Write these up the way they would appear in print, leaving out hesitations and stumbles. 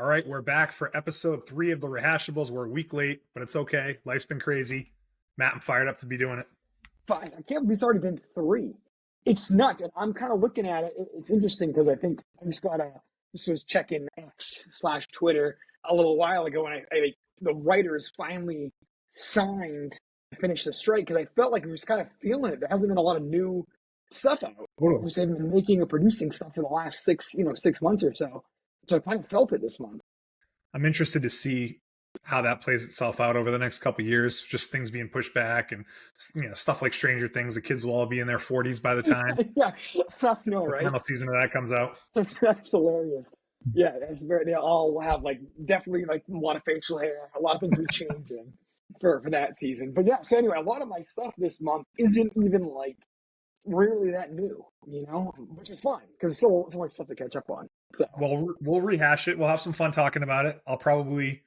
All right, we're back for episode 3 of the Rehashables. We're a week late, but it's okay. Life's been crazy. Matt, I'm fired up to be doing it. Fine. I can't believe it's already been three. It's nuts. And I'm kind of looking at it. It's interesting because I think I just was checking X/Twitter a little while ago, and the writers finally signed to finish the strike because I felt like we was kind of feeling it. There hasn't been a lot of new stuff out. Totally. They've been making or producing stuff for the last 6 months or so. So I kind of felt it this month. I'm interested to see how that plays itself out over the next couple of years. Just things being pushed back and stuff like Stranger Things. The kids will all be in their 40s by the time Yeah, I know, the right? final season of that comes out. That's hilarious. Yeah, they all have definitely a lot of facial hair. A lot of things are changing for that season. But yeah, so anyway, a lot of my stuff this month isn't even really that new, which is fine because it's still so much stuff to catch up on. So Well, we'll rehash it. We'll have some fun talking about it. I'll probably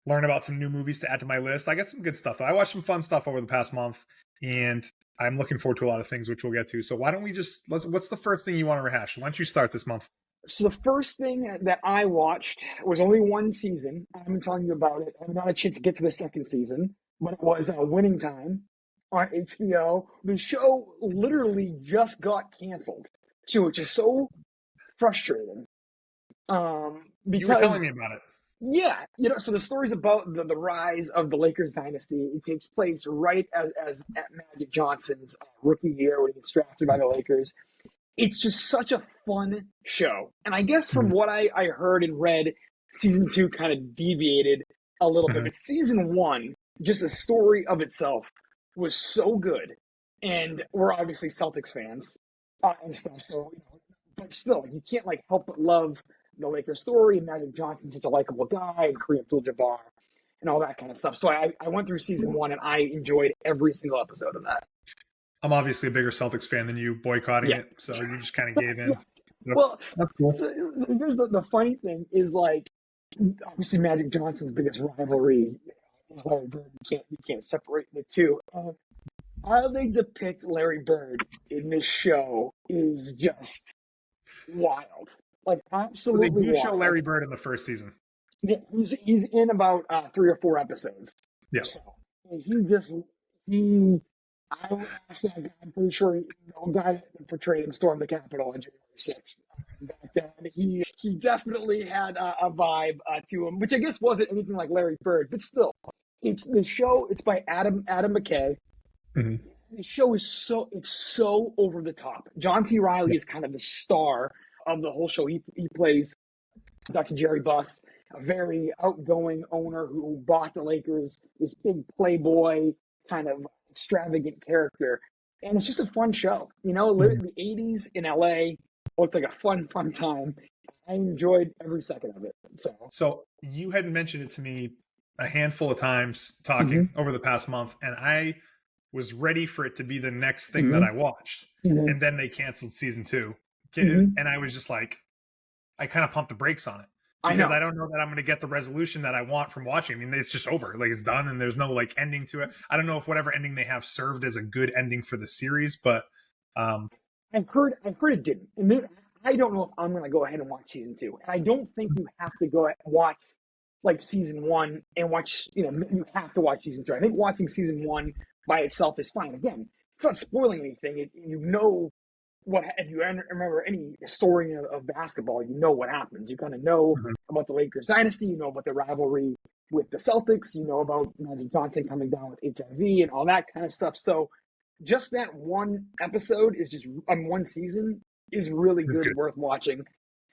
learn about some new movies to add to my list. I got some good stuff though. I watched some fun stuff over the past month, and I'm looking forward to a lot of things, which we'll get to. So why don't we what's the first thing you want to rehash? Why don't you start this month? So the first thing that I watched was only one season. I've been telling you about it. I haven't had a chance to get to the second season, but it was Winning Time on HBO. The show literally just got canceled, too, which is so frustrating. Because You were telling me about it. yeah, so the story's about the rise of the Lakers dynasty. It takes place right as at Magic Johnson's rookie year when he gets drafted by the Lakers. It's just such a fun show. And I guess from what I heard and read, season 2 kind of deviated a little bit. But season 1, just the story of itself, was so good. And we're obviously Celtics fans and stuff. So, but still, you can't help but love the Lakers story. And Magic Johnson's such a likable guy, and Kareem Abdul-Jabbar, and all that kind of stuff. So I went through season 1, and I enjoyed every single episode of that. I'm obviously a bigger Celtics fan than you, boycotting it, so you just kind of gave in. Yeah. Well, that's cool. So here's the funny thing is obviously Magic Johnson's biggest rivalry is Larry Bird. You can't separate the two. How they depict Larry Bird in this show is just wild. Absolutely. So they do wild. show Larry Bird in the first season. Yeah, he's in about 3 or 4 episodes. Yeah. So I would ask that guy. I'm pretty sure the guy that portrayed him storm the Capitol on January 6th. Back then, he definitely had a vibe to him, which I guess wasn't anything like Larry Bird, but still, it's by Adam McKay. Mm-hmm. The show is so over the top. John C. Reilly is kind of the star of the whole show. He plays Dr. Jerry Buss, a very outgoing owner who bought the Lakers, this big playboy kind of extravagant character, and it's just a fun show. The 80s in LA looked like a fun time. I enjoyed every second of it. So you had mentioned it to me a handful of times talking over the past month, and I was ready for it to be the next thing that I watched, and then they canceled season 2, and I was just I kind of pumped the brakes on it. Because I don't know that I'm going to get the resolution that I want from watching. I mean, it's just over. It's done, and there's no ending to it. I don't know if whatever ending they have served as a good ending for the series, but I've heard it didn't. And I don't know if I'm going to go ahead and watch season 2. And I don't think you have to go and watch season 1 and watch. You have to watch season 2. I think watching season 1 by itself is fine. Again, it's not spoiling anything. If you remember any story of basketball, you know what happens. You kind of know about the Lakers dynasty. You know about the rivalry with the Celtics. You know about Magic Johnson coming down with HIV and all that kind of stuff. So just that one episode is just on one season is really good, worth watching,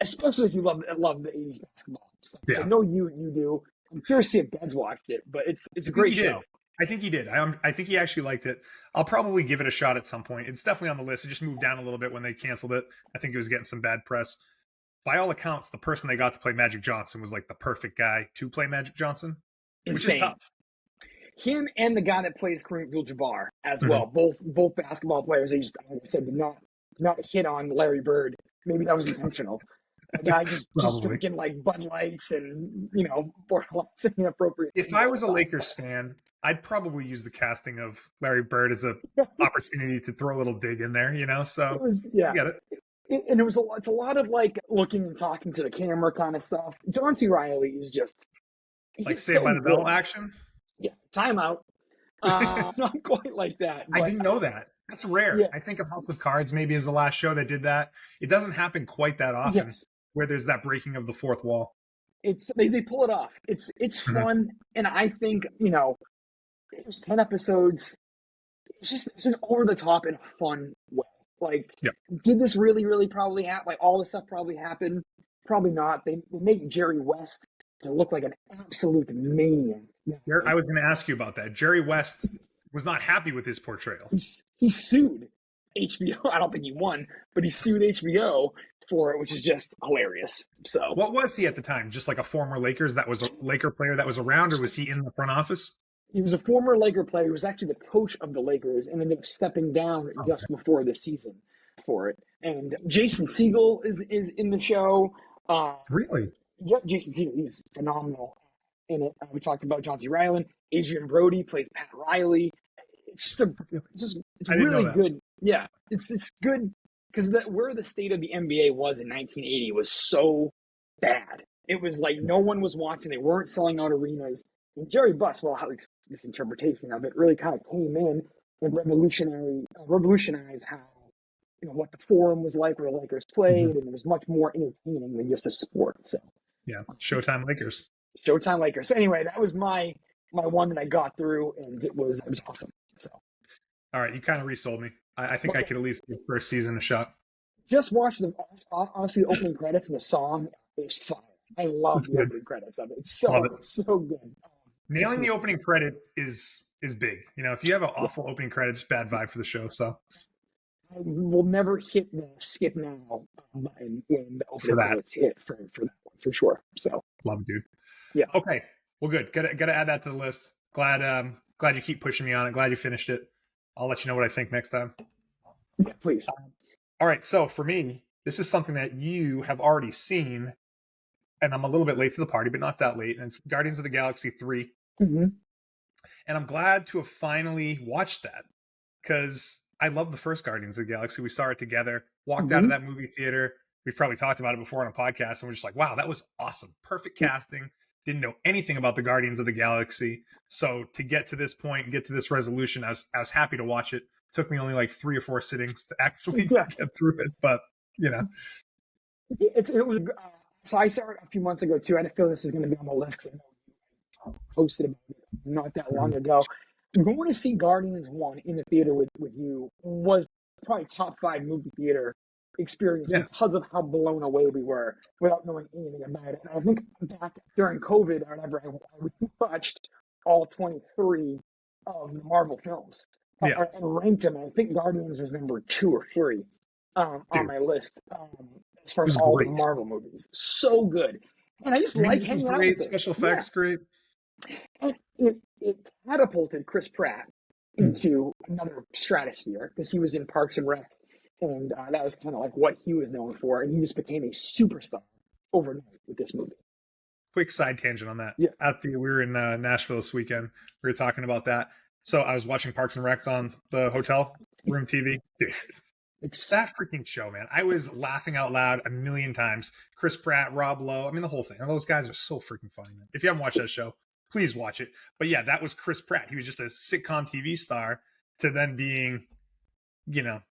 especially if you love the 80s basketball stuff. Yeah. I know you do. I'm curious to see if Ben's watched it, but it's a great show. I think he did. I think he actually liked it. I'll probably give it a shot at some point. It's definitely on the list. It just moved down a little bit when they canceled it. I think it was getting some bad press. By all accounts, the person they got to play Magic Johnson was the perfect guy to play Magic Johnson. Insane. Which is tough. Him and the guy that plays Kareem Abdul-Jabbar as well. Both basketball players. They just, like I said, did not hit on Larry Bird. Maybe that was intentional. The guy just drinking Bud Lights and borderlines inappropriate. If I was a Lakers fan, I'd probably use the casting of Larry Bird as an opportunity to throw a little dig in there, So yeah. I get it. And it's a lot of like looking and talking to the camera kind of stuff. John C. Reilly is just Like he's Saved so by the Bell good. action. Yeah, timeout. Not quite like that, I but didn't know that. That's rare. yeah, I think of House of Cards maybe as the last show that did that. It doesn't happen quite that often yes, where there's that breaking of the fourth wall. it's they pull it off. It's Mhm. fun, and I think it was 10 episodes. It's just over the top in a fun way. Like, Yeah. did this really, really probably happen? Like, all this stuff probably happened? Probably not. They make Jerry West to look like an absolute maniac. I was going to ask you about that. Jerry West was not happy with his portrayal. He sued HBO. I don't think he won, but he sued HBO for it, which is just hilarious. So, What was he at the time? Just like a former Lakers that was a Laker player that was around, or was he in the front office? he was a former Laker player. He was actually the coach of the Lakers and ended up stepping down Oh, just okay. before the season for it. And Jason Segel is in the show. Uh, Really? Yep, Jason Segel, he's phenomenal in it. We talked about John C. Reilly. Adrian Brody plays Pat Riley. It's I didn't know really that. good. Yeah, it's good because where the state of the NBA was in 1980 was so bad. It was like no one was watching. They weren't selling out arenas. And Jerry Buss, well, how this interpretation of it really kind of came in and revolutionized how what the forum was like where the Lakers Mhm. played, and it was much more entertaining than just a sport. So Yeah. Showtime Lakers. Showtime Lakers. So anyway, that was my one that I got through, and it was awesome. So All right. You kind of resold me. I think I okay, could at least give first season a shot. just watch the honestly the opening credits and the song is fire. I love It's the good. opening credits of it. It's Love so it. it's so good. So Nailing the cool. opening credit is big. If you have an Yeah, awful opening credit, it's bad vibe for the show. So I will never hit the skip now button when the for opening that, credits hit for that one for sure. So love it, dude. yeah, Okay. Well, good. Gotta add that to the list. Glad you keep pushing me on it. Glad you finished it. I'll let you know what I think next time. yeah, please. All right. So for me, this is something that you have already seen, and I'm a little bit late to the party, but not that late. And it's Guardians of the Galaxy 3. Mm-hmm. And I'm glad to have finally watched that because I love the first Guardians of the Galaxy. We saw it together, walked out Mm-hmm. of that movie theater. We've probably talked about it before on a podcast, and we're just like, wow, that was awesome. Perfect casting. Didn't know anything about the Guardians of the Galaxy. So to get to this point and get to this resolution, I was happy to watch it. Took me only like 3 or 4 sittings to actually Yeah, get through it. But, you know, it was. So I saw it a few months ago too. I didn't feel this was going to be on the list because I know you posted about it not that long ago. Going to see Guardians 1 in the theater with you was probably top 5 movie theater experience yeah, because of how blown away we were without knowing anything about it. And I think back during COVID or whatever, I watched all 23 of the Marvel films yeah, and ranked them. And I think Guardians was number 2 or 3 on dude, my list as far it as was all the great. Marvel movies. So good. And I just like Music was hanging out great, with it. special Yeah. effects great. And it catapulted Chris Pratt into another stratosphere because he was in Parks and Rec, and that was kind of like what he was known for, and he just became a superstar overnight with this movie. Quick side tangent on that. Yes, We were in Nashville this weekend. We were talking about that. So I was watching Parks and Rec on the hotel room TV. Dude, it's that freaking show, man. I was laughing out loud a million times. Chris Pratt, Rob Lowe. I mean, the whole thing. And those guys are so freaking funny, man. If you haven't watched that show, please watch it. But yeah, that was Chris Pratt. He was just a sitcom TV star to then being,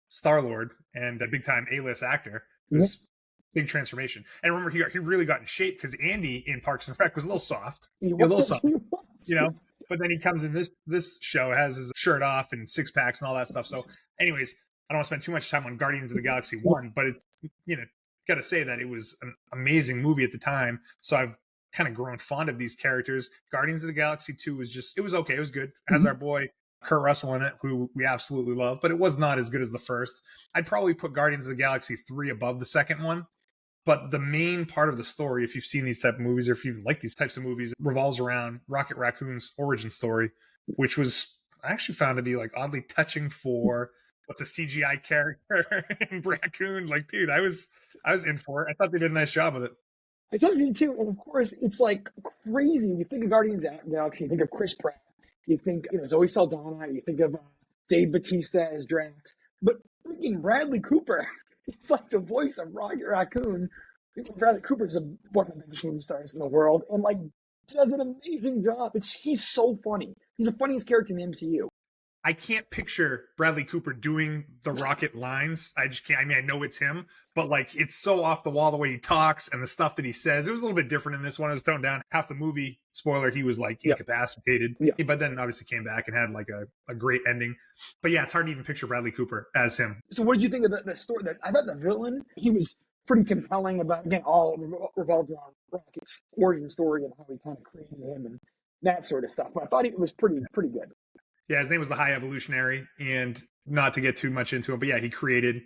Star Lord and a big time A-list actor. It yeah, was big transformation. And remember, he really got in shape because Andy in Parks and Rec was a little soft. he A little was, soft, he you was. know. But then he comes in this show, has his shirt off and six packs and all that stuff. So, anyways, I don't want to spend too much time on Guardians of the Galaxy Yeah. 1, but it's got to say that it was an amazing movie at the time. So I've kind of grown fond of these characters. Guardians of the Galaxy 2 it was okay. It was good. It has our boy Kurt Russell in it, who we absolutely love, but it was not as good as the first. I'd probably put Guardians of the Galaxy 3 above the second one. But the main part of the story, if you've seen these type of movies or if you like these types of movies, revolves around Rocket Raccoon's origin story, which was I actually found to be like oddly touching for what's a CGI character in Raccoon. Like, dude, I was in for it. I thought they did a nice job with it. I thought you did too, and of course, it's like crazy. You think of Guardians of the Galaxy, you think of Chris Pratt, you think Zoe Saldana, you think of Dave Bautista as Drax, but freaking Bradley Cooper It's like the voice of Rocket Raccoon. Bradley Cooper's one of the biggest movie stars in the world, and like does an amazing job. He's so funny. He's the funniest character in the MCU. I can't picture Bradley Cooper doing the Rocket lines. I just can't. I mean, I know it's him, but like it's so off the wall the way he talks and the stuff that he says. It was a little bit different in this one. It was toned down. Half the movie, spoiler, he was like incapacitated. Yeah. But then obviously came back and had like a great ending. But yeah, it's hard to even picture Bradley Cooper as him. So what did you think of the story? I thought the villain, he was pretty compelling about, again, all revolved around Rocket's origin story and how he kind of created him and that sort of stuff. But I thought it was pretty good. Yeah, his name was the High Evolutionary, and not to get too much into it, but yeah, he created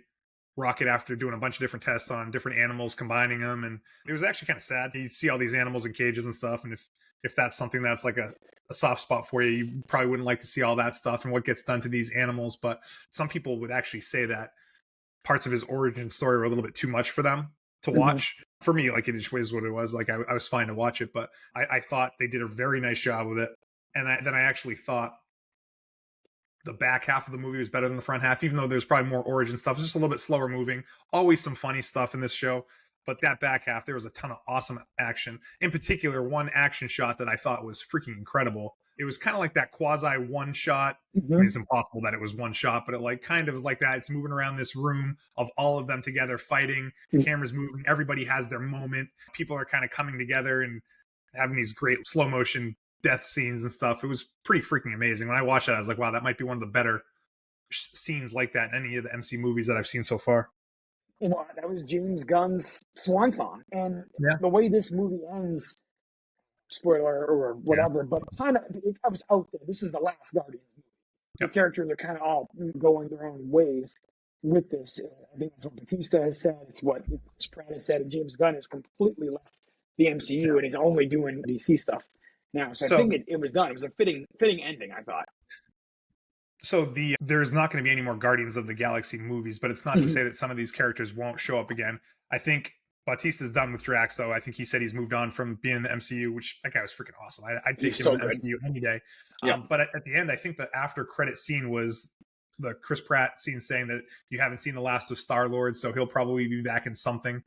Rocket after doing a bunch of different tests on different animals, combining them, and it was actually kind of sad. You see all these animals in cages and stuff, and if that's something that's like a soft spot for you, you probably wouldn't like to see all that stuff and what gets done to these animals. But some people would actually say that parts of his origin story were a little bit too much for them to watch. For me, like, it just was what it was. Like, I was fine to watch it, but I thought they did a very nice job with it. And then I actually thought the back half of the movie was better than the front half, even though there's probably more origin stuff. It's just a little bit slower moving. Always some funny stuff in this show. But that back half, there was a ton of awesome action. In particular, one action shot that I thought was freaking incredible. It was kind of like that quasi one shot. I mean, it's impossible that it was one shot, but it like kind of like that. It's moving around this room of all of them together fighting. The camera's moving. Everybody has their moment. People are kind of coming together and having these great slow motion death scenes and stuff. It was pretty freaking amazing. When I watched it, I was like, wow, that might be one of the better scenes like that in any of the MC movies that I've seen so far. You know, that was James Gunn's swan song. And the way this movie ends, spoiler or whatever, but kind of, I was out there. This is the last Guardians movie. The characters are kind of all going their own ways with this. I think that's what Batista has said. It's what Chris Pratt has said. And James Gunn has completely left the MCU and he's only doing DC stuff now. So I think it was done. It was a fitting ending, I thought. So there's not going to be any more Guardians of the Galaxy movies, but it's not to say that some of these characters won't show up again. I think Bautista's done with Drax, though. I think he said he's moved on from being in the MCU, which that guy was freaking awesome. I'd take him in the MCU any day. But at the end, I think the after credit scene was the Chris Pratt scene saying that you haven't seen the last of Star-Lord, so he'll probably be back in something.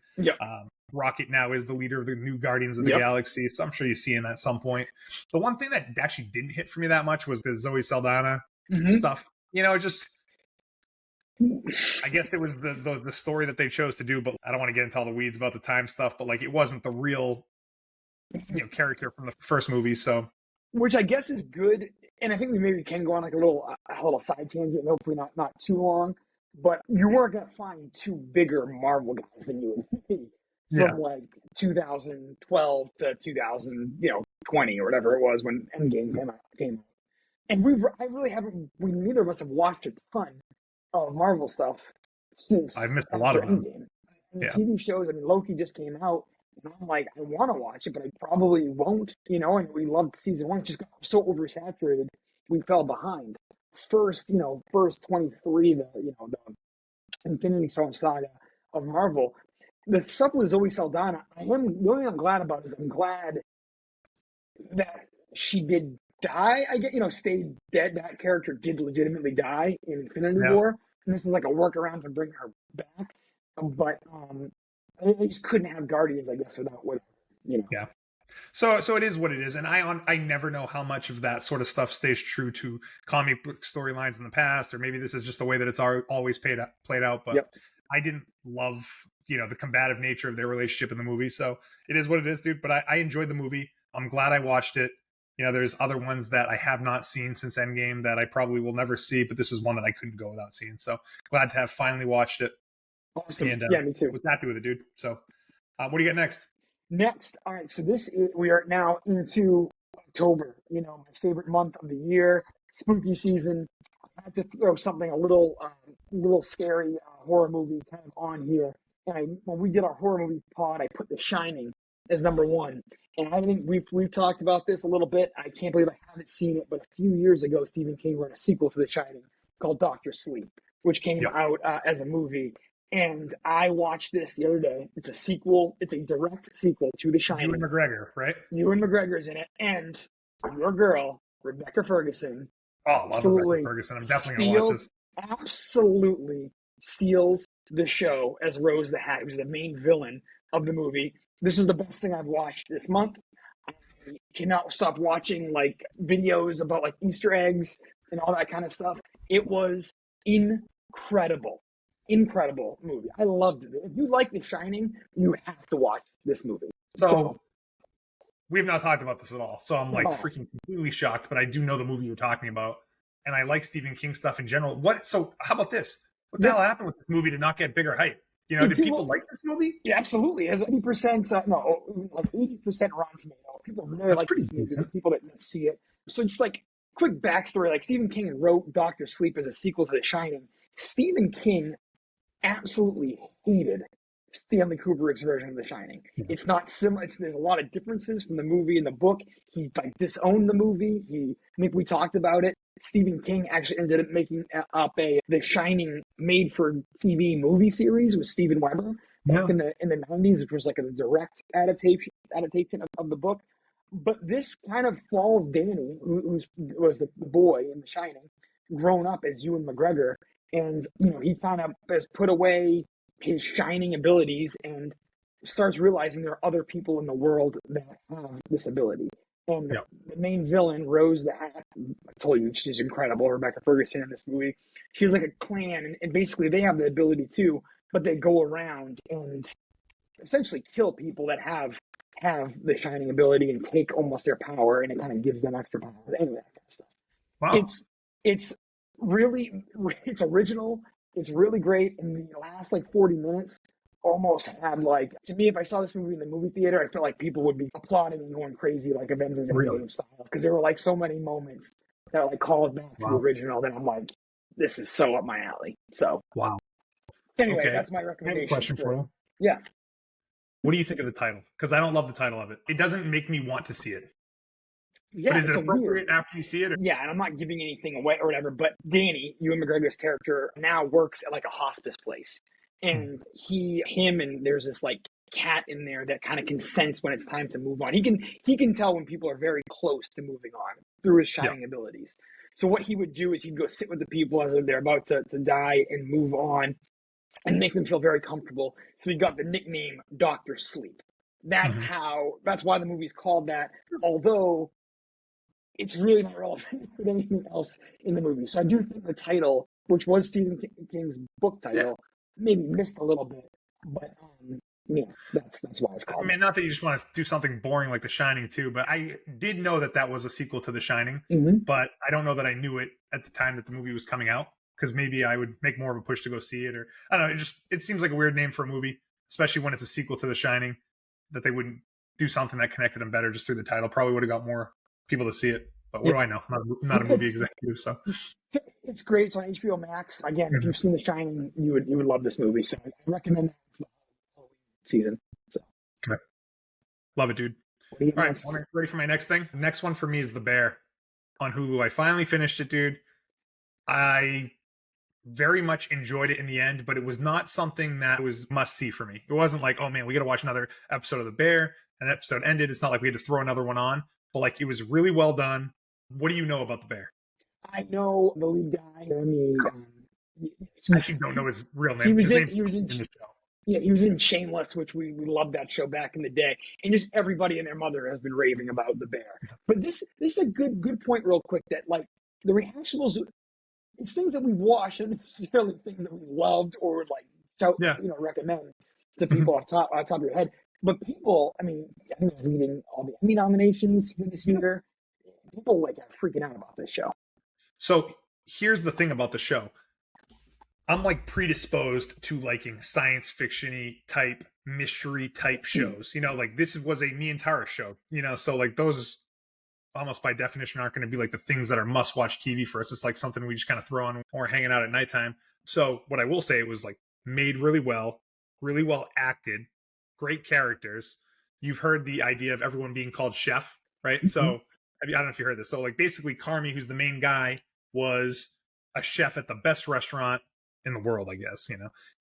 Rocket now is the leader of the new Guardians of the Galaxy, so I'm sure you see him at some point. The one thing that actually didn't hit for me that much was the Zoe Saldana stuff. You know, just I guess it was the story that they chose to do, but I don't want to get into all the weeds about the time stuff, but like it wasn't the real character from the first movie. So, which I guess is good, and I think we maybe can go on like a little side tangent, hopefully not too long. But you weren't gonna find two bigger Marvel guys than you would be from like 2012 to 2020 or whatever it was when Endgame came out. And I really haven't. We neither of us have watched a ton of Marvel stuff since I've missed a lot of them. Endgame. And the TV shows. I mean, Loki just came out, and I'm like, I want to watch it, but I probably won't. You know, and we loved season one. It just got so oversaturated, we fell behind. First 23, the Infinity Stone saga of Marvel. The stuff with Zoe Saldana, the only thing I'm glad about is I'm glad that she did die. I get, stayed dead. That character did legitimately die in Infinity War, and this is like a workaround to bring her back. But they just couldn't have Guardians, I guess, without. Yeah. So it is what it is, and I never know how much of that sort of stuff stays true to comic book storylines in the past, or maybe this is just the way that it's always played out. But I didn't love the combative nature of their relationship in the movie, so it is what it is, dude. But I enjoyed the movie. I'm glad I watched it. There's other ones that I have not seen since Endgame that I probably will never see, but this is one that I couldn't go without seeing. So glad to have finally watched it. Awesome. And, me too. Was happy with it, dude. So what do you got next? All right. So we are now into October. My favorite month of the year, spooky season. I had to throw something a little scary horror movie kind of on here. And when we did our horror movie pod, I put The Shining as number one. And I think we've talked about this a little bit. I can't believe I haven't seen it, but a few years ago, Stephen King wrote a sequel to The Shining called Dr. Sleep, which came out as a movie. And I watched this the other day. It's a sequel. It's a direct sequel to The Shining. Ewan McGregor, right? Ewan McGregor's in it. And your girl, Rebecca Ferguson. Oh, I love Rebecca Ferguson. I'm definitely going to watch this. Absolutely steals the show as Rose the Hat, who's the main villain of the movie. This was the best thing I've watched this month. I cannot stop watching like videos about like Easter eggs and all that kind of stuff. It was incredible. Incredible movie. I loved it. If you like The Shining, you have to watch this movie. So we've not talked about this at all. So I'm like Oh. freaking completely shocked, but I do know the movie you're talking about. And I like Stephen King stuff in general. So how about this? What the hell happened with this movie to not get bigger hype? You know, did people like this movie? Yeah, absolutely. It has 80%, like 80% Rotten Tomato. People really like this movie. The people that see it. So just like quick backstory, like Stephen King wrote Doctor Sleep as a sequel to The Shining. Stephen King absolutely hated Stanley Kubrick's version of The Shining. It's not similar. There's a lot of differences from the movie and the book. He like disowned the movie. I think we talked about it. Stephen King actually ended up making up The Shining made for TV movie series with Steven Weber back in the 90s, which was like a direct adaptation of the book. But this kind of follows Danny, who was the boy in The Shining, grown up as Ewan McGregor, and he kind of has put away his shining abilities and starts realizing there are other people in the world that have this ability. And the main villain, Rose the Hat, I told you she's incredible, Rebecca Ferguson in this movie. She has like a clan, and basically they have the ability too, but they go around and essentially kill people that have the shining ability and take almost their power, and it kind of gives them extra power. Anyway, that kind of stuff. Wow. It's really, it's original. It's really great. In the last like 40 minutes, almost had like, to me, if I saw this movie in the movie theater, I felt like people would be applauding and going crazy like Avengers Endgame style, because there were like so many moments that like called back to the original that I'm like, this is so up my alley. So anyway, that's my recommendation. I have a question for you. Yeah. What do you think of the title? Because I don't love the title of it. It doesn't make me want to see it. Yeah, but is it appropriate after you see it? Yeah, and I'm not giving anything away or whatever, but Danny, Ewan McGregor's character, now works at like a hospice place. And and there's this like cat in there that kind of can sense when it's time to move on. He can tell when people are very close to moving on through his shining abilities. So what he would do is he'd go sit with the people as they're about to die and move on and make them feel very comfortable. So he got the nickname Dr. Sleep. That's why the movie's called that, although it's really not relevant with anything else in the movie. So I do think the title, which was Stephen King's book title, maybe missed a little bit, but that's why it's called. I mean, not that you just want to do something boring like The Shining too, but I did know that was a sequel to The Shining, but I don't know that I knew it at the time that the movie was coming out, because maybe I would make more of a push to go see it, or I don't know. It seems like a weird name for a movie, especially when it's a sequel to The Shining, that they wouldn't do something that connected them better just through the title. Probably would have got more people to see it. But what do I know? I'm not a movie executive, so it's great. It's on HBO Max. Again, if you've seen The Shining, you would love this movie. So I recommend that for the whole season. So okay, love it, dude. All right, ready for my next thing? The next one for me is The Bear on Hulu. I finally finished it, dude. I very much enjoyed it in the end, but it was not something that was must see for me. It wasn't like, oh man, we got to watch another episode of The Bear. An episode ended. It's not like we had to throw another one on, but like it was really well done. What do you know about The Bear? I know the lead guy. I mean, I actually don't know his real name. He was in the show. Yeah, he was in Shameless, which we loved that show back in the day. And just everybody and their mother has been raving about The Bear. But this is a good point real quick, that like the rehashables, it's things that we've watched, and necessarily things that we loved or would like recommend to people off top of your head. But people, I mean, I think it was leading all the Emmy nominations for this year. People like are freaking out about this show. So here's the thing about the show. I'm like predisposed to liking science fiction-y type, mystery type shows. You know, like this was a me and Tara show, so like those almost by definition aren't going to be like the things that are must-watch TV for us. It's like something we just kind of throw on or hanging out at nighttime. So what I will say, it was like made really well acted, great characters. You've heard the idea of everyone being called chef, right? So I don't know if you heard this. So like basically Carmi, who's the main guy, was a chef at the best restaurant in the world, I guess,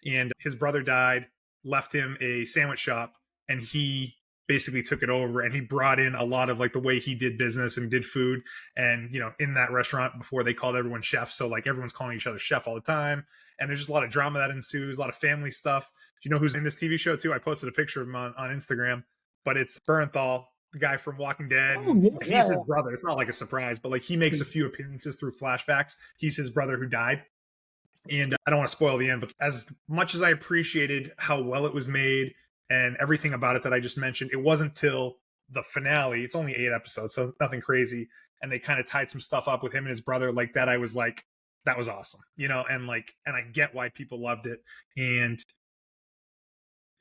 and his brother died, left him a sandwich shop, and he basically took it over, and he brought in a lot of like the way he did business and did food. And in that restaurant before, they called everyone chef, so like everyone's calling each other chef all the time. And there's just a lot of drama that ensues, a lot of family stuff. Do you know who's in this TV show too? I posted a picture of him on Instagram, but it's Bernthal, the guy from Walking Dead. Oh, yeah, he's his brother. It's not like a surprise, but like he makes a few appearances through flashbacks. He's his brother who died. And I don't want to spoil the end, but as much as I appreciated how well it was made and everything about it that I just mentioned, it wasn't till the finale. It's only 8 episodes, so nothing crazy. And they kind of tied some stuff up with him and his brother like that. I was like, that was awesome, and I get why people loved it. And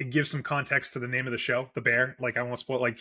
it gives some context to the name of the show, The Bear. Like, I won't spoil, like,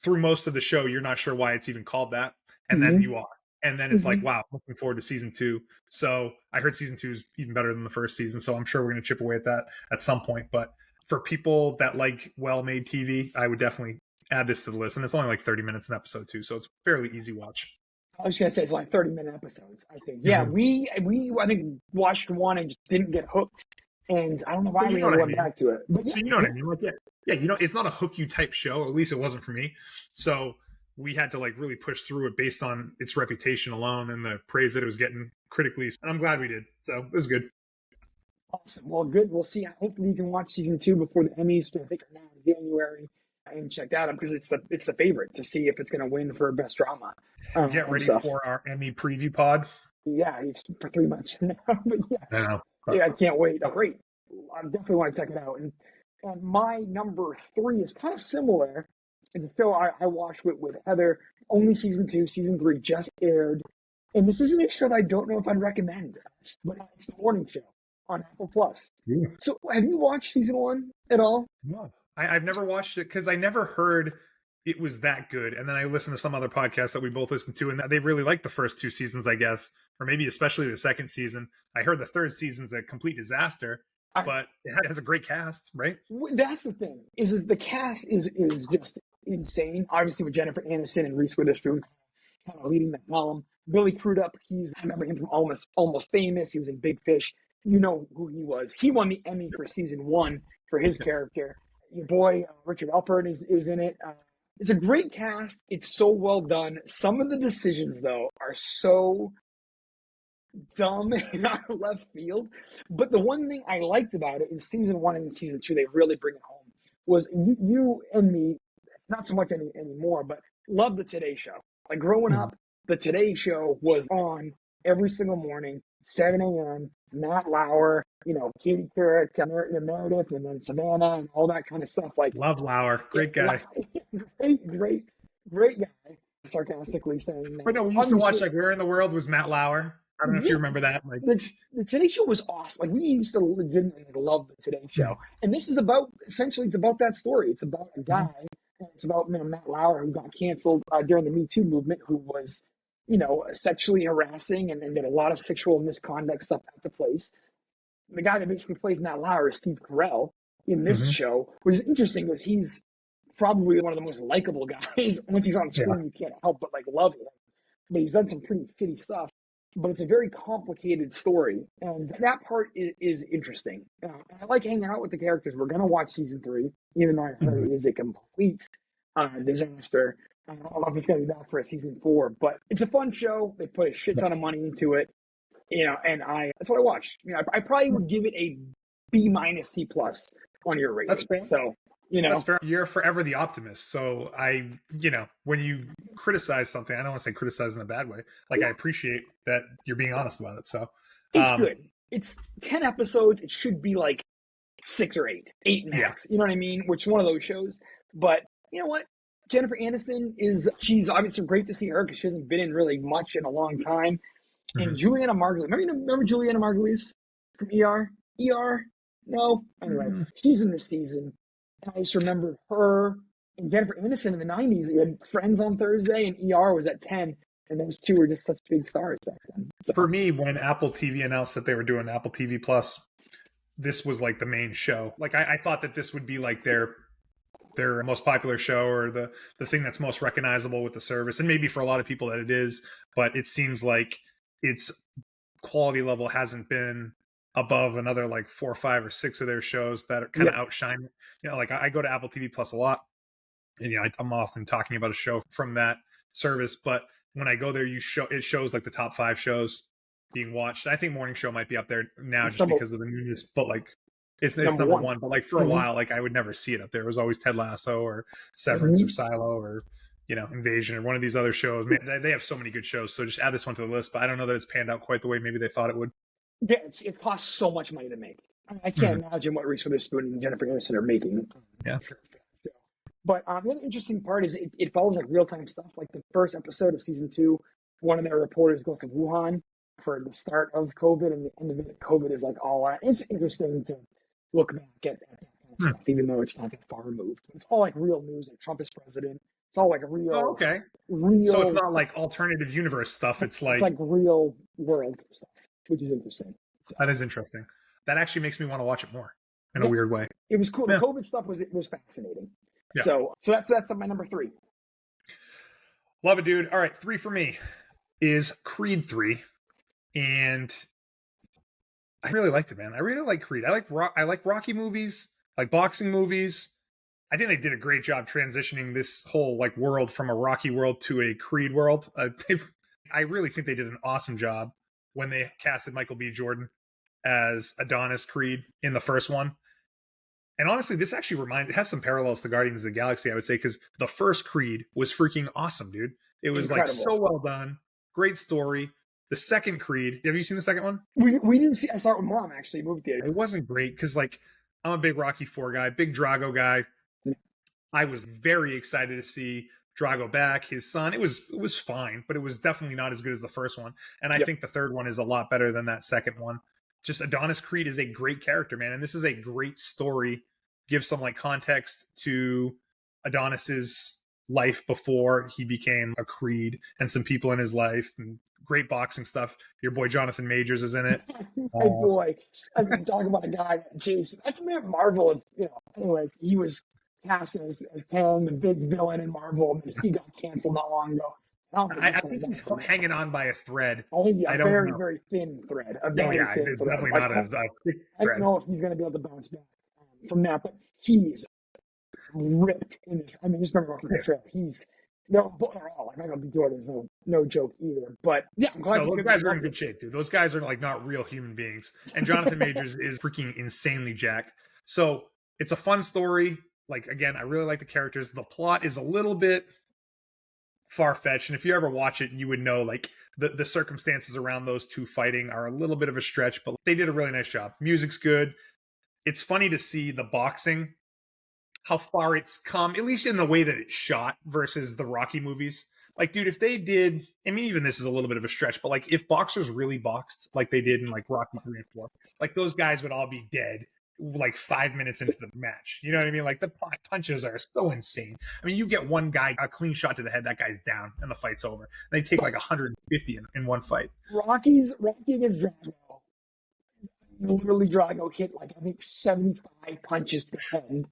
through most of the show, you're not sure why it's even called that. And then you are. And then it's like, wow, looking forward to season 2. So I heard season 2 is even better than the first season. So I'm sure we're going to chip away at that at some point. But for people that like well-made TV, I would definitely add this to the list. And it's only like 30 minutes an episode too. So it's a fairly easy watch. I was going to say it's like 30-minute episodes, I think. Yeah, we I think watched one and just didn't get hooked. And I don't know why we never went back to it. But so you know what I mean? Like, yeah, it's not a hook you type show. At least it wasn't for me. So we had to like really push through it based on its reputation alone and the praise that it was getting critically. And I'm glad we did. So it was good. Awesome. Well, good. We'll see. Hopefully you can watch season 2 before the Emmys, which I think are now in January, and check that out because it's the favorite to see if it's going to win for best drama. Get ready for our Emmy preview pod. Yeah, it's for 3 months from now. But yes, I can't wait. Oh, great. I definitely want to check it out. And my number 3 is kind of similar. It's a show I watched with Heather. Only season 2, season 3 just aired. And this isn't a show that I don't know if I'd recommend, but it's The Morning Show on Apple Plus. Yeah. So have you watched season 1 at all? No. I've never watched it because I never heard it was that good. And then I listened to some other podcasts that we both listened to, and they really liked the first 2 seasons, I guess, or maybe especially the second season. I heard the third season's a complete disaster, but it has a great cast, right? That's the thing, is the cast is just insane. Obviously with Jennifer Aniston and Reese Witherspoon kind of leading the column. Billy Crudup, I remember him from Almost Famous. He was in Big Fish. You know who he was. He won the Emmy for season 1 for his character. Your boy, Richard Alpert is in it. It's a great cast. It's so well done. Some of the decisions, though, are so dumb and out of left field. But the one thing I liked about it in season 1 and in season 2, they really bring it home, was you and me, not so much anymore, but love the Today Show. Like growing up, the Today Show was on every single morning, 7 a.m., Matt Lauer, Katie Couric, Meredith, and then Savannah, and all that kind of stuff. Like, love Lauer, great guy, great guy. Sarcastically saying that. But no, we used to watch like Where in the World was Matt Lauer. I don't know if you remember that. Like the Today Show was awesome. Like we used to legitimately love the Today Show, and this is essentially it's about that story. It's about a guy. And it's about Matt Lauer who got canceled during the Me Too movement, who was sexually harassing and did a lot of sexual misconduct stuff at the place. The guy that basically plays Matt Lauer is Steve Carell in this show, which is interesting because he's probably one of the most likable guys. Once he's on screen, you can't help but love him. But he's done some pretty shitty stuff. But it's a very complicated story, and that part is interesting. I like hanging out with the characters. We're going to watch season 3, even though I heard it is a complete disaster. I don't know if it's going to be back for a season 4, but it's a fun show. They put a shit ton of money into it, and that's what I watched. I probably would give it a B- C+ on your rating. That's fair. So, that's fair. You're forever the optimist. So when you criticize something, I don't want to say criticize in a bad way. Like I appreciate that you're being honest about it. So it's good. It's 10 episodes. It should be like 6 or 8 max. You know what I mean? Which is one of those shows. But you know what? Jennifer Aniston she's obviously great to see her because she hasn't been in really much in a long time. And Juliana Margulies. Remember Juliana Margulies from ER? ER? No? Anyway, she's in this season. And I just remember her and Jennifer Aniston in the 90s. We had Friends on Thursday, and ER was at 10. And those two were just such big stars back then. So, for me, when Apple TV announced that they were doing Apple TV Plus, this was like the main show. Like I thought that this would be like their most popular show or the thing that's most recognizable with the service. And maybe for a lot of people that it is, but it seems like its quality level hasn't been above another like 4 or 5 or 6 of their shows that are kind of outshine. Like I go to Apple TV Plus a lot, and I'm often talking about a show from that service. But when I go there, it shows like the top 5 shows being watched. I think Morning Show might be up there now just because of the newness, but like it's number one. But like for a while, like I would never see it up there. It was always Ted Lasso or Severance or Silo or Invasion or one of these other shows. Man, they have so many good shows. So just add this one to the list. But I don't know that it's panned out quite the way maybe they thought it would. Yeah, it costs so much money to make. I can't imagine what Reese Witherspoon and Jennifer Aniston are making. Yeah. But the other interesting part is it follows like real-time stuff. Like the first episode of season 2, one of their reporters goes to Wuhan for the start of COVID, and the end of it, COVID is like all that. It's interesting to look back at that kind of stuff, even though it's not that far removed. It's all like real news. Like Trump is president. It's all like real. Oh, okay. Real. So it's not like alternative universe stuff. It's like real world stuff, which is interesting. That is interesting. That actually makes me want to watch it more in a weird way. It was cool. The COVID stuff was fascinating. Yeah. So that's my number 3. Love it, dude. All right, 3 for me is Creed 3, and I really liked it, man. I really like Creed. I like Rocky movies, like boxing movies. I think they did a great job transitioning this whole like world from a Rocky world to a Creed world. I really think they did an awesome job when they casted Michael B. Jordan as Adonis Creed in the first one. And honestly, this actually it has some parallels to Guardians of the Galaxy, I would say, because the first Creed was freaking awesome, dude. It was incredible. Like so well done. Great story. The second Creed, have you seen the second one? We didn't see. I saw it with Mom, actually, movie theater. It wasn't great because like I'm a big Rocky 4 guy, big Drago guy. Yeah. I was very excited to see Drago back, his son. It was fine, but it was definitely not as good as the first one. And I think the third one is a lot better than that second one. Just Adonis Creed is a great character, man. And this is a great story. Give some like context to Adonis's life before he became a Creed and some people in his life, and great boxing stuff. Your boy Jonathan Majors is in it. My boy. I'm talking about a guy, Jason. That's man. Marvel is, anyway, he was cast as Kang, the big villain in Marvel, and he got canceled not long ago. I think he's hanging on by a thread. I think a very, very thin thread. Definitely not a thick thread. I don't know if he's going to be able to bounce back from that, but he's ripped in this. I mean, just remember watching the trailer. Like Michael B. Jordan's no joke either. But yeah, I'm glad those guys are in good shape, dude. Those guys are like not real human beings. And Jonathan Majors is freaking insanely jacked. So it's a fun story. Like again, I really like the characters. The plot is a little bit far-fetched, and if you ever watch it, you would know like the circumstances around those two fighting are a little bit of a stretch, but they did a really nice job. Music's good. It's funny to see the boxing, how far it's come, at least in the way that it's shot versus the Rocky movies. Like, dude, if they did, I mean, even this is a little bit of a stretch, but like if boxers really boxed like they did in like Rocky 3 and 4, like those guys would all be dead like 5 minutes into the match. You know what I mean? Like the punches are so insane. I mean, you get one guy, a clean shot to the head, that guy's down and the fight's over. They take like 150 in one fight. Rocky against Drago. Literally Drago hit like I think 75 punches to the head in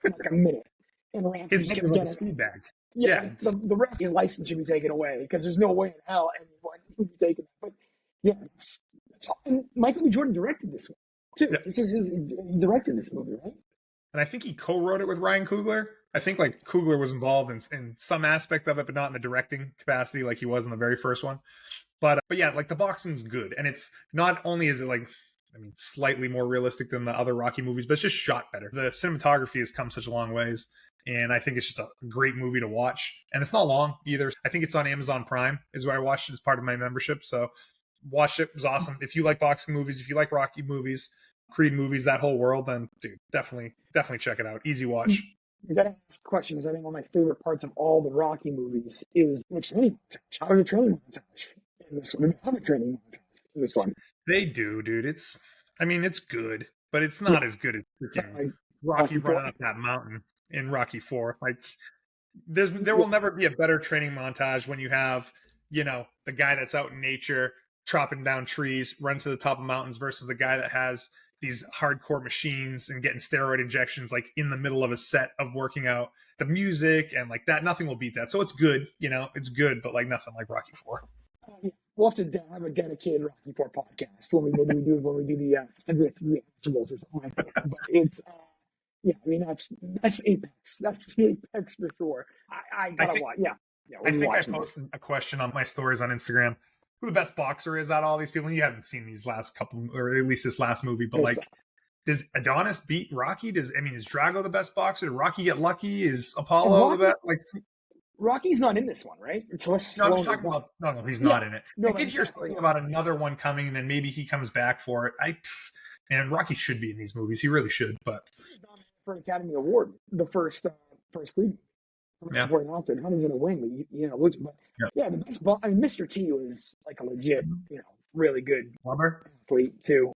like a minute. And his head is like a speed bag. Yeah. The ref, his license should be taken away because there's no way in hell anyone would be taking it. But yeah, that's all. And Michael B. Jordan directed this one too. Yeah. He directed this movie, right? And I think he co-wrote it with Ryan Coogler. I think like Coogler was involved in some aspect of it, but not in the directing capacity like he was in the very first one. But yeah, like the boxing's good. And it's not only is it like, I mean, slightly more realistic than the other Rocky movies, but it's just shot better. The cinematography has come such a long ways. And I think it's just a great movie to watch. And it's not long either. I think it's on Amazon Prime is where I watched it as part of my membership. So watched it. It was awesome. If you like boxing movies, if you like Rocky movies, Creed movies, that whole world, then dude, definitely check it out. Easy watch. You gotta ask the question, because I think one of my favorite parts of all the Rocky movies is the training montage. How is the training montage in this one? They have a training montage in this one. They do, dude. It's good, but it's not as good as freaking Rocky running up that mountain in Rocky 4. Like, there will never be a better training montage when you have, the guy that's out in nature chopping down trees, running to the top of mountains versus the guy that has these hardcore machines and getting steroid injections like in the middle of a set of working out. The music and like that, nothing will beat that. So it's good, it's good, but like nothing like Rocky 4. we'll have to have a dedicated Rocky Four podcast when we do the dribbles or something like that. But it's yeah, I mean that's apex. That's the apex for sure. I gotta watch. Yeah, yeah. I We'll think I watch this. posted a question on my stories on Instagram. Who the best boxer is out of all these people? You haven't seen these last couple, or at least this last movie, but like, does Adonis beat Rocky? Is Drago the best boxer? Did Rocky get lucky? Is Apollo the best? Like, Rocky's not in this one, right? No, I'm just talking about. No, he's not in it. No, I did hear something about another one coming, and then maybe he comes back for it. Man, Rocky should be in these movies. He really should. But for an Academy Award, the first preview. Yeah. Supporting actor, not even a win, but yeah, the best. I mean, Mr. T was like a legit, really good athlete too.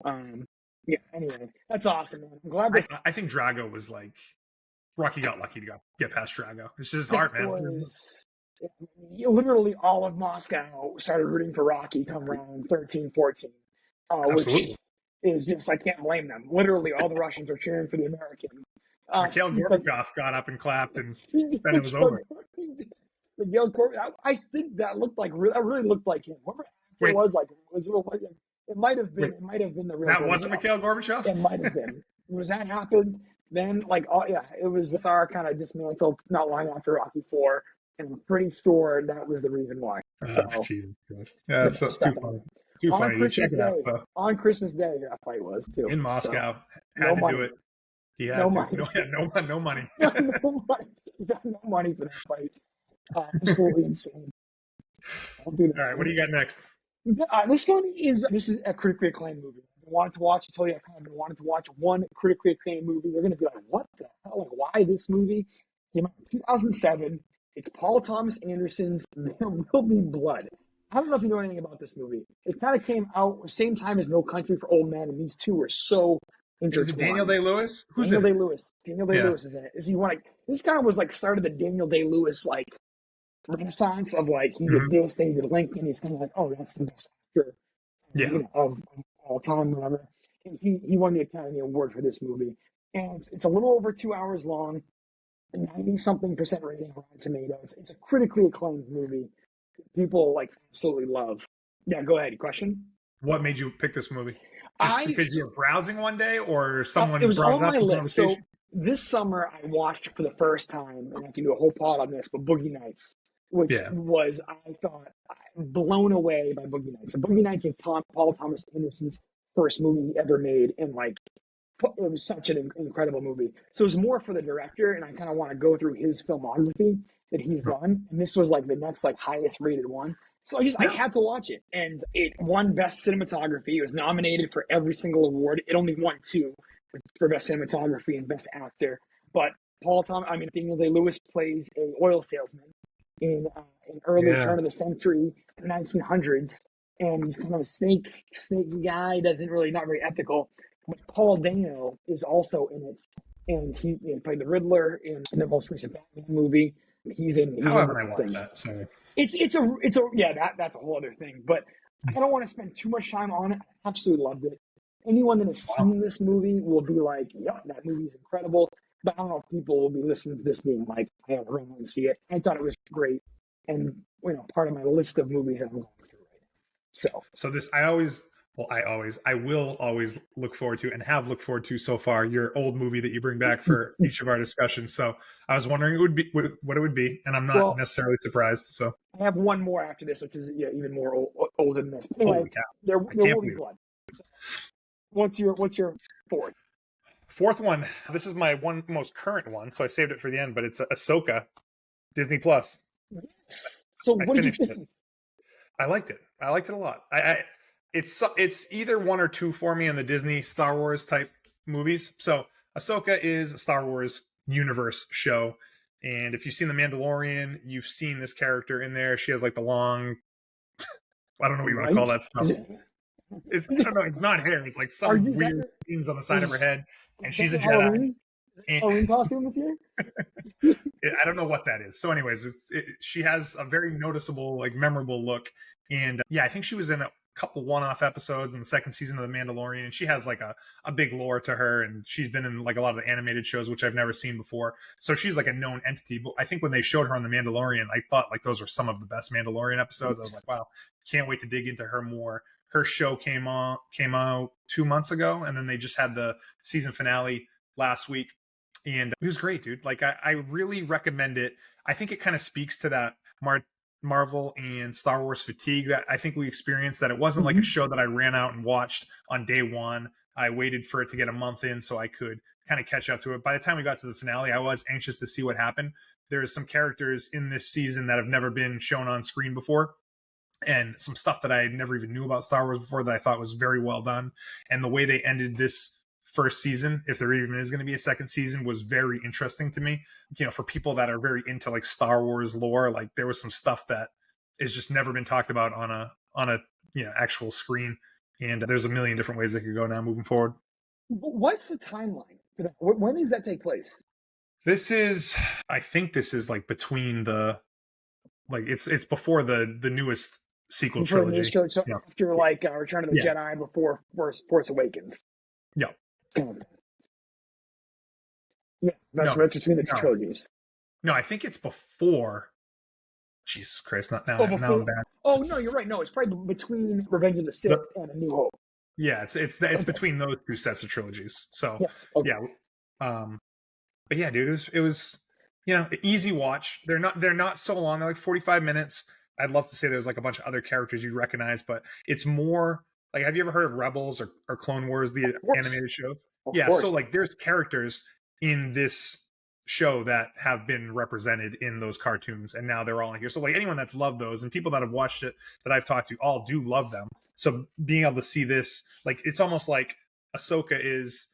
Yeah. Anyway, that's awesome, man. I'm glad that I think Drago was like Rocky got lucky to get past Drago. It's just hard, man. Literally all of Moscow started rooting for Rocky come around 13, 14, which is just, I can't blame them. Literally all the Russians are cheering for the American. Mikhail Gorbachev got up and clapped, and then it was over. Mikhail Gorbachev, I think that really looked like him. Whoever it was like, it might have been the real. That Gorbachev. Wasn't Mikhail Gorbachev. It might have been. Was that happened? Then, it was the Tsar kind of dismantled not long after Rocky IV, and I'm pretty sure that was the reason why. So, yeah, that's too funny. Too funny. On Christmas Day, that fight was too in Moscow. So, had to do it. He had no money. No money. No money. He got no money for that fight. Absolutely insane. All right, what do you got next? This is a critically acclaimed movie. I wanted to watch. I told you I kind of been wanting to watch one critically acclaimed movie. You're going to be like, what the hell? Like, why this movie? Came out in 2007. It's Paul Thomas Anderson's There Will Be Blood. I don't know if you know anything about this movie. It kind of came out the same time as No Country for Old Men, and these two were so intertwined. Is it Daniel Day-Lewis? Daniel Day-Lewis. Daniel Day-Lewis is in it. Is he this kind of was like started the Daniel Day-Lewis like renaissance of like he did this, then he did Lincoln. He's kind of like, oh, that's the best actor of all time, whatever. And he won the Academy Award for this movie. And it's a little over 2 hours long, 90-something% rating on Rotten Tomatoes. It's a critically acclaimed movie. People like absolutely love. Yeah, go ahead. Question? What made you pick this movie? Just because you were browsing one day, or someone it was brought on it up my in list. So this summer I watched for the first time, and I can do a whole pod on this, but Boogie Nights, which was, I thought, blown away by Boogie Nights. So Boogie Nights was Paul Thomas Anderson's first movie he ever made, and like it was such an incredible movie. So it was more for the director, and I kind of want to go through his filmography that he's done, and this was like the next like highest rated one. So I had to watch it, and it won Best Cinematography. It was nominated for every single award. It only won 2 for Best Cinematography and Best Actor. But Daniel Day-Lewis plays a oil salesman in an early turn of the century, 1900s, and he's kind of a snaky guy. Not very ethical. But Paul Dano is also in it, and he played the Riddler in the most recent Batman movie. He's in. However, I watched that. Sorry. That's a whole other thing. But I don't want to spend too much time on it. I absolutely loved it. Anyone that has seen this movie will be like, yeah, that movie is incredible. But I don't know if people will be listening to this being like, I really want to see it. I thought it was great, and part of my list of movies that I'm going through right now. So this I will always look forward to, and have looked forward to so far, your old movie that you bring back for each of our discussions. So I was wondering what it would be, and I'm not necessarily surprised. So I have one more after this, which is even more older than this. But anyway, there will be blood. What's your fourth? Fourth one. This is my one most current one, so I saved it for the end. But it's Ashoka, Disney Plus. So what did you think? I liked it. I liked it a lot. It's either 1 or 2 for me in the Disney Star Wars type movies. So Ashoka is a Star Wars universe show, and if you've seen The Mandalorian, you've seen this character in there. She has like the long, I don't know what you want to call that stuff. I don't know. It's not hair. It's like some weird things on the side of her head, and she's a Jedi. Halloween costume this year? I don't know what that is. So, anyways, she has a very noticeable, like memorable look, and I think she was in couple one-off episodes in the second season of The Mandalorian, and she has like a big lore to her, and she's been in like a lot of the animated shows, which I've never seen before. So she's like a known entity. But I think when they showed her on The Mandalorian, I thought like those were some of the best Mandalorian episodes. I was like, wow, can't wait to dig into her more. Her show came out 2 months ago, and then they just had the season finale last week, and it was great, dude. Like I really recommend it. I think it kind of speaks to that Marvel and Star Wars fatigue that I think we experienced, that it wasn't like a show that I ran out and watched on day one. I waited for it to get a month in so I could kind of catch up to it. By the time we got to the finale, I was anxious to see what happened. There's some characters in this season that have never been shown on screen before, and some stuff that I never even knew about Star Wars before that I thought was very well done. And the way they ended this first season, if there even is going to be a second season, was very interesting to me. You know, for people that are very into like Star Wars lore, like there was some stuff that is just never been talked about on a actual screen. And there's a million different ways they could go now moving forward. What's the timeline for that? When does that take place? I think this is like between it's before the newest sequel trilogy. So after like Return of the Jedi, before Force Awakens. Yeah. Yeah, that's between the two trilogies. No, I think it's before. Jesus Christ, not now. Now I'm bad. Oh no, you're right. No, it's probably between Revenge of the Sith and A New Hope. Yeah, it's between those two sets of trilogies. So yeah, but yeah, dude, it was easy watch. They're not so long. They're like 45 minutes. I'd love to say there's like a bunch of other characters you recognize, but it's more like, have you ever heard of Rebels or Clone Wars, the animated show? Yeah, so like there's characters in this show that have been represented in those cartoons, and now they're all in here. So like anyone that's loved those, and people that have watched it that I've talked to, all do love them. So being able to see this, like it's almost like Ahsoka is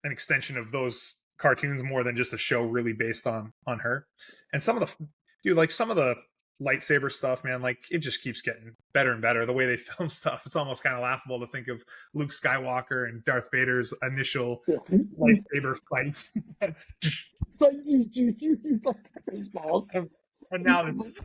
an extension of those cartoons more than just a show really based on her. And some of the lightsaber stuff, man, like it just keeps getting better and better. The way they film stuff, it's almost kind of laughable to think of Luke Skywalker and Darth Vader's initial lightsaber fights. So you like baseballs, and now it's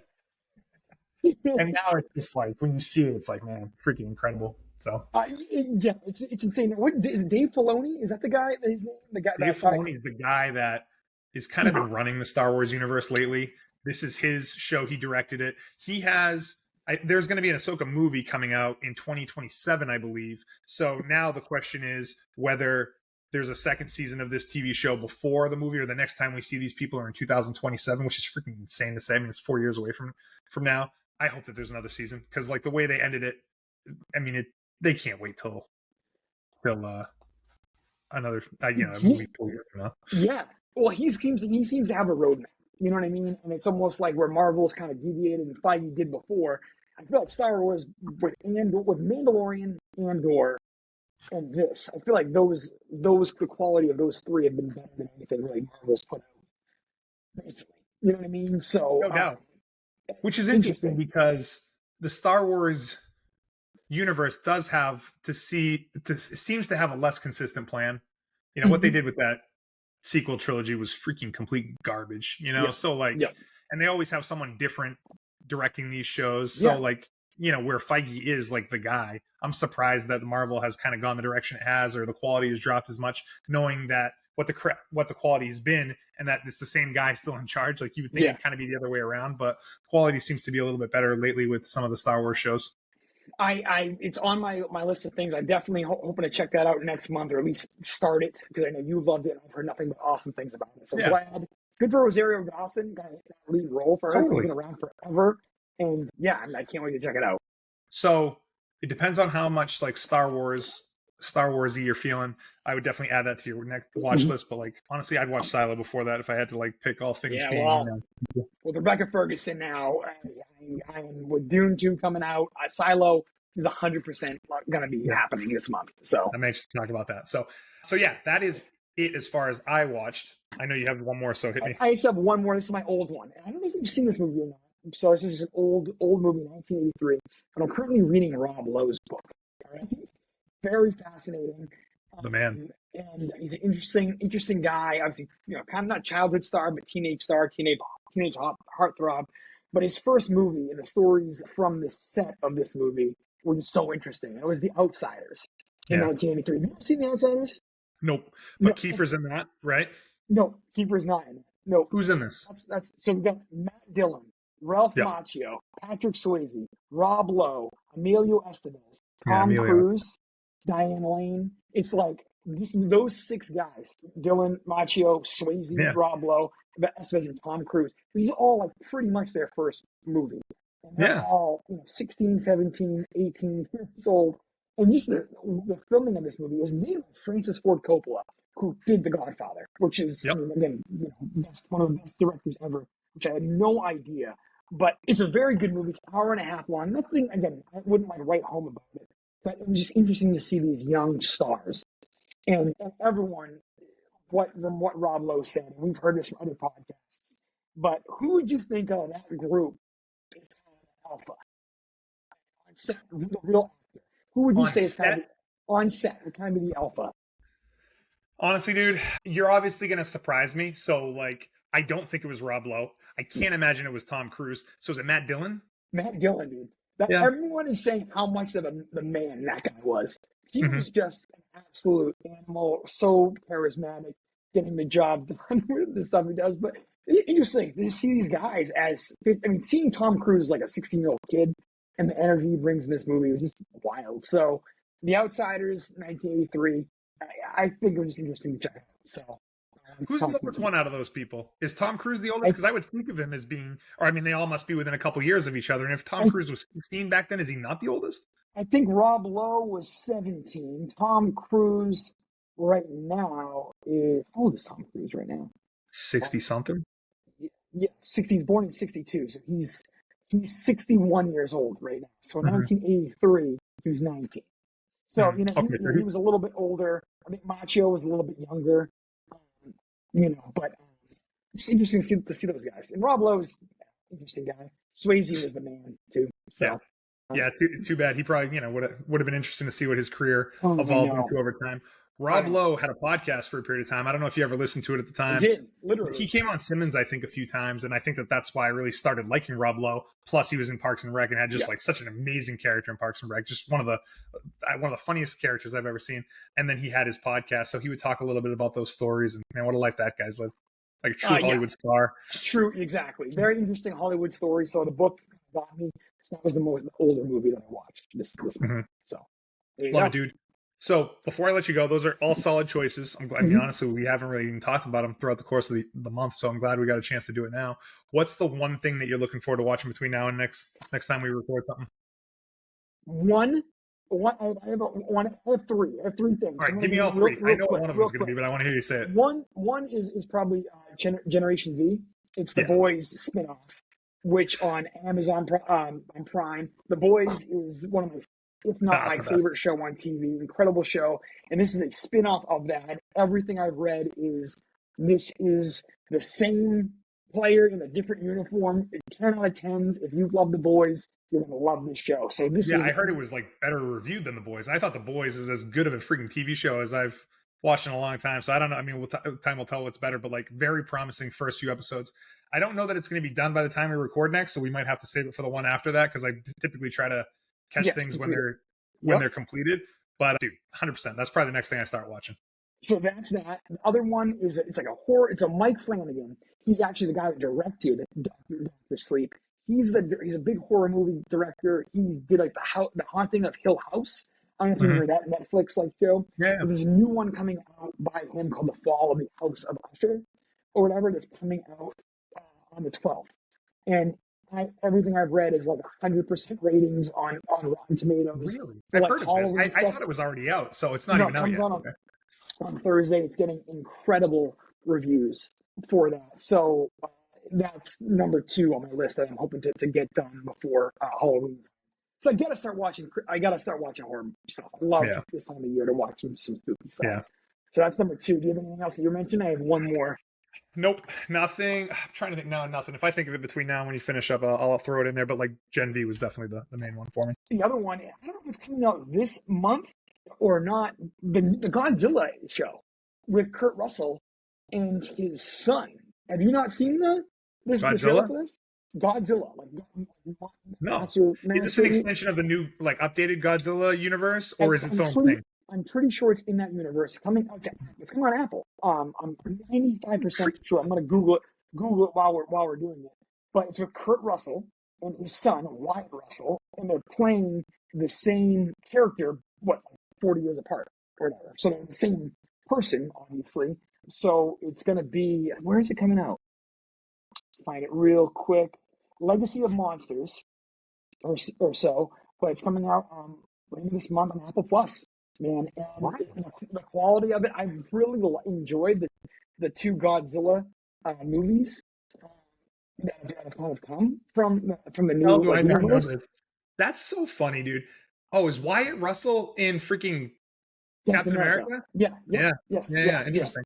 just like when you see it, it's like, man, freaking incredible. So it's insane. What is Dave Filoni? Is that the guy? His name? The guy. Dave Filoni is the guy that is kind of been running the Star Wars universe lately. This is his show. He directed it. He has. There's going to be an Ahsoka movie coming out in 2027, I believe. So now the question is whether there's a second season of this TV show before the movie, or the next time we see these people are in 2027, which is freaking insane to say. I mean, it's 4 years away from now. I hope that there's another season, because like the way they ended it, I mean, they can't wait till another movie 4 years from now. Yeah. Well, he seems to have a roadmap. You know what I mean? And it's almost like where Marvel's kind of deviated and Feige did before. I feel like Star Wars with Mandalorian, Andor, and this, I feel like the quality of those three have been better than anything really Marvel's put out recently. You know what I mean? So no doubt. Which is interesting because the Star Wars universe seems to have a less consistent plan. You know, what they did with that sequel trilogy was freaking complete garbage, so like and they always have someone different directing these shows, so like where Feige is like the guy. I'm surprised that Marvel has kind of gone the direction it has, or the quality has dropped as much, knowing that what the quality has been, and that it's the same guy still in charge. Like you would think it'd kind of be the other way around, but quality seems to be a little bit better lately with some of the Star Wars shows. It's on my list of things. I definitely hoping to check that out next month, or at least start it, because I know you loved it. I've heard nothing but awesome things about it. So glad. Good for Rosario Dawson, got a lead role for her. She's been around forever, and I can't wait to check it out. So it depends on how much like Star Warsy you're feeling. I would definitely add that to your next watch list. But like honestly, I'd watch Silo before that if I had to like pick all things. With Rebecca Ferguson now, I am with Dune 2 coming out. Silo is 100% going to be happening this month. So I'm anxious to talk about that. So yeah, that is it as far as I watched. I know you have one more, so hit me. I just have one more. This is my old one. I don't know if you've seen this movie or not. So this is an old movie, 1983. But I'm currently reading Rob Lowe's book. All right? Very fascinating. The man. And he's an interesting guy. Obviously, kind of not childhood star, but teenage star, teenage heartthrob. But his first movie, and the stories from the set of this movie were just so interesting. It was The Outsiders in Yeah. 1983. Have you ever seen The Outsiders? Nope. No, But Kiefer's in that, right? no, Keeper's not in it. No, Who's in this? that's so we got Matt Dillon, Ralph Yeah. Macchio, Patrick Swayze, Rob Lowe, Emilio Estevez, Yeah, Tom Emilio. Cruise, Diane Lane. It's like just those 6 guys: Dillon, Macchio, Swayze, Yeah. Rob Lowe, Estevez, and Tom Cruise. These are all like pretty much their first movie, and they're Yeah. all 16, 17, 18 years old. And just the filming of this movie was made by Francis Ford Coppola, who did The Godfather, which is, Yep. I mean, again, one of the best directors ever, which I had no idea. But it's a very good movie. It's an hour and a half long. Nothing, again, I wouldn't like write home about it, but it was just interesting to see these young stars. And everyone, from what Rob Lowe said, and we've heard this from other podcasts, but who would you think of that group is kind of alpha? On set, the real actor. Who would you say is kind of on set, would kind of be the alpha? Honestly, dude, you're obviously going to surprise me. So, like, I don't think it was Rob Lowe. I can't imagine it was Tom Cruise. So, is it Matt Dillon? Matt Dillon, dude. Yeah. Everyone is saying how much of the man that guy was. He was just an absolute animal, so charismatic, getting the job done with the stuff he does. But interesting to see these guys seeing Tom Cruise as like a 16-year-old kid and the energy he brings in this movie was just wild. So, The Outsiders, 1983. I think it was just interesting to check out. So, who's the oldest one out of those people? Is Tom Cruise the oldest? Because I would think of him as being, or I mean, they all must be within a couple years of each other. And if Tom Cruise was 16 back then, is he not the oldest? I think Rob Lowe was 17. Tom Cruise right now is, how old is Tom Cruise right now? 60 something. Yeah, 60. He's born in 62, so he's 61 years old right now. So in 1983, he was 19. So he was a little bit older. I think Macchio was a little bit younger. But it's interesting to see those guys. And Rob Lowe's an interesting guy. Swayze was the man too. So yeah, too bad. He probably would have been interesting to see what his career evolved into over time. Rob Lowe had a podcast for a period of time. I don't know if you ever listened to it at the time. I did, literally. He came on Simmons, I think, a few times, and I think that's why I really started liking Rob Lowe. Plus, he was in Parks and Rec and had just like such an amazing character in Parks and Rec, just one of the funniest characters I've ever seen. And then he had his podcast, so he would talk a little bit about those stories. And man, what a life that guy's lived! Like a true Hollywood star. True, exactly. Very interesting Hollywood story. So the book got me. That was the older movie that I watched. This So love it, dude. So before I let you go, those are all solid choices. I'm glad. I mean, honestly, we haven't really even talked about them throughout the course of the month, so I'm glad we got a chance to do it now. What's the one thing that you're looking forward to watching between now and next time we record something? I have three. I have three things. All right, give me all three. I know what one of them is going to be, but I want to hear you say it. One is probably Generation V. It's The Boys spinoff, which on Amazon Prime. The Boys is one of my, if not my favorite show on TV. Incredible show, and this is a spinoff of that. Everything I've read is this is the same player in a different uniform. 10 out of 10s. If you love The Boys, you're going to love this show. So I heard it was like better reviewed than The Boys. I thought The Boys is as good of a freaking TV show as I've watched in a long time. So I don't know. I mean, time will tell what's better, but like very promising first few episodes. I don't know that it's going to be done by the time we record next, so we might have to save it for the one after that because I typically try to catch things when they're completed. But dude, 100%. That's probably the next thing I start watching. So that's that. The other one is it's like a horror. It's a Mike Flanagan. He's actually the guy that directed Doctor Sleep. He's a big horror movie director. He did like the Haunting of Hill House. I don't know if you remember that Netflix show. Yeah. There's a new one coming out by him called The Fall of the House of Usher or whatever that's coming out on the 12th. And everything I've read is like 100% ratings on Rotten Tomatoes. Really? I've heard of this. I thought it was already out, so it's not even out yet. On Thursday. It's getting incredible reviews for that. So that's number 2 on my list that I'm hoping to get done before Halloween. So I gotta start watching horror stuff. I love this time of year to watch some spooky stuff. Yeah. So that's number 2. Do you have anything else that you mentioned? I have one more. Nope, nothing. I'm trying to think. No, nothing. If I think of it between now and when you finish up, I'll throw it in there. But like Gen V was definitely the main one for me. The other one, I don't know if it's coming out this month or not. The Godzilla show with Kurt Russell and his son. Have you not seen this? Godzilla? Godzilla, like No. master, Is this an master. extension of the new, like, updated Godzilla universe, or is it its own thing? I'm pretty sure it's in that universe. It's coming on Apple. I'm 95% sure. I'm gonna Google it while we're doing it. But it's with Kurt Russell and his son Wyatt Russell, and they're playing the same character, 40 years apart or whatever. So they're the same person, obviously. So it's gonna be, where is it coming out? Find it real quick. Legacy of Monsters, or so, but it's coming out later this month on Apple Plus. Man, and the quality of it, I really enjoyed the two Godzilla movies that have kind of come from the new How do I not know universe. this? That's so funny, dude. Oh, is Wyatt Russell in freaking Captain America? Yeah. Yes. Yeah. Interesting.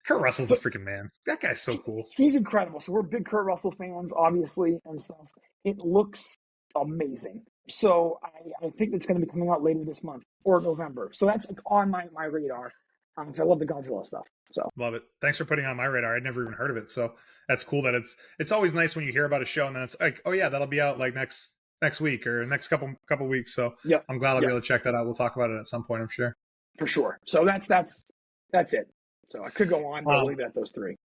Kurt Russell's a freaking man. That guy's so cool. He's incredible. So we're big Kurt Russell fans, obviously, and stuff. It looks amazing. So I think it's going to be coming out later this month or November. So that's like on my radar. I love the Godzilla stuff. So love it. Thanks for putting it on my radar. I'd never even heard of it. So that's cool that it's always nice when you hear about a show and then it's like, oh yeah, that'll be out like next week or next couple weeks. So yeah, I'm glad I'll be able to check that out. We'll talk about it at some point, I'm sure. For sure. So that's it. So I could go on, but I'll leave it at those three.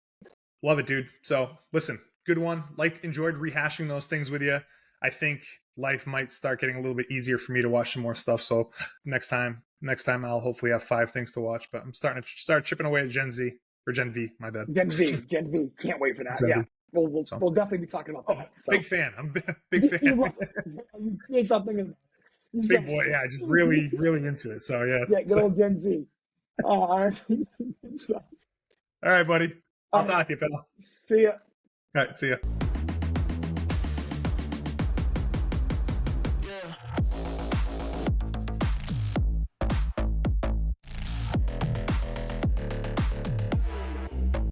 Love it, dude. So listen, good one. Enjoyed rehashing those things with you. I think life might start getting a little bit easier for me to watch some more stuff. So next time I'll hopefully have 5 things to watch. But I'm starting to start chipping away at Gen V. My bad. Gen V. Can't wait for that. Yeah, we'll definitely be talking about that. So. Big fan. I'm a big fan. You say something. Big boy. Yeah, just really into it. So yeah. Yeah, good old Gen Z. All right, buddy. I'll talk to you, pal. See ya. All right, see ya.